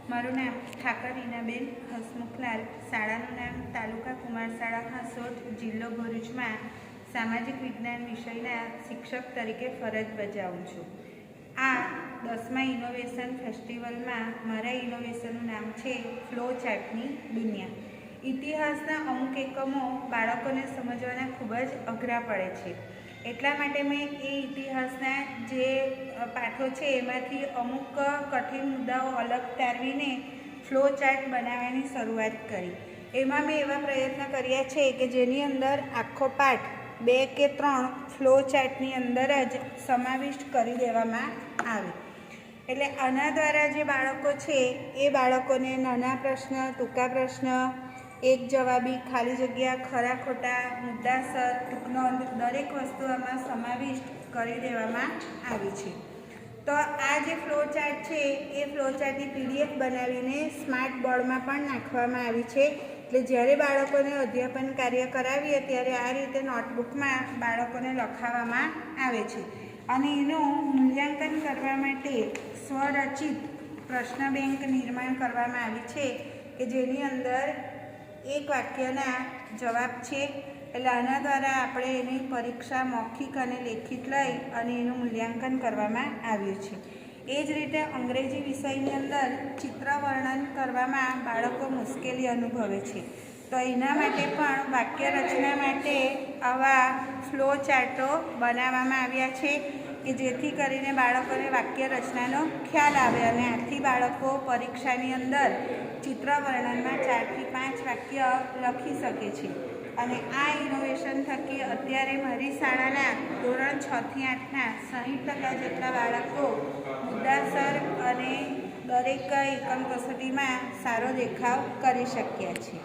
મારું નામ ઠાકર રીનાબેન હસમુખલાલ, શાળાનું નામ તાલુકા કુમાર શાળા હાંસોદ, જિલ્લો ભરૂચમાં સામાજિક વિજ્ઞાન વિષયના શિક્ષક તરીકે ફરજ બજાવું છું. આ 10મા ઇનોવેશન ફેસ્ટિવલમાં મારા ઇનોવેશનનું નામ છે ફ્લો ચાર્ટની દુનિયા. ઇતિહાસના અમુક એકમો બાળકોને સમજવાના ખૂબ જ અઘરા પડે છે. એટલા માટે મેં એ ઇતિહાસના જે પાઠો છે એમાંથી અમુક કઠિન મુદ્દાઓ અલગ તારવીને ફ્લો ચાર્ટ બનાવવાની શરૂઆત કરી. એમાં મેં એવા પ્રયત્ન કર્યા છે કે જેની અંદર આખો પાઠ 2 કે 3 ફ્લો ચાર્ટની અંદર જ સમાવિષ્ટ કરી દેવામાં આવે. એટલે આના દ્વારા જે બાળકો છે એ બાળકોને નાના પ્રશ્ન, ટૂંકા પ્રશ્ન, એક જવાબી, ખાલી જગ્યા, ખરા ખોટા, મુદ્દાસર, ટૂંકનોંધ દરેક વસ્તુ આમાં સમાવિષ્ટ કરી દેવામાં આવી છે. તો આ જે ફ્લો ચાર્ટ છે એ ફ્લો ચાર્ટની PDF બનાવીને સ્માર્ટ બોર્ડમાં પણ નાખવામાં આવી છે. એટલે જ્યારે બાળકોને અધ્યાપન કાર્ય કરાવીએ ત્યારે આ રીતે નોટબુકમાં બાળકોને લખાવવામાં આવે છે. અને એનું મૂલ્યાંકન કરવા માટે સ્વરચિત પ્રશ્ન બેંક નિર્માણ કરવામાં આવી છે કે જેની અંદર એક વાક્યના જવાબ છે. એટલે આના દ્વારા આપણે એની પરીક્ષા મૌખિક અને લેખિત લઈ અને એનું મૂલ્યાંકન કરવામાં આવ્યું છે. એ જ રીતે અંગ્રેજી વિષયની અંદર ચિત્ર વર્ણન કરવામાં બાળકો મુશ્કેલી અનુભવે છે. તો એના માટે પણ વાક્ય રચના માટે આવા ફ્લો ચાર્ટો બનાવવામાં આવ્યા છે કે જેથી કરીને બાળકોને વાક્ય રચનાનો ખ્યાલ આવે અને આથી બાળકો પરીક્ષાની અંદર ચિત્ર વર્ણનમાં 4 થી 5 વાક્ય લખી શકે છે. અને આ ઇનોવેશન થકી અત્યારે મારી શાળાના ધોરણ 6 થી 8ના 60% જેટલા બાળકો મુદ્દાસર અને દરેક એકમ કસોટીમાં સારો દેખાવ કરી શક્યા છે.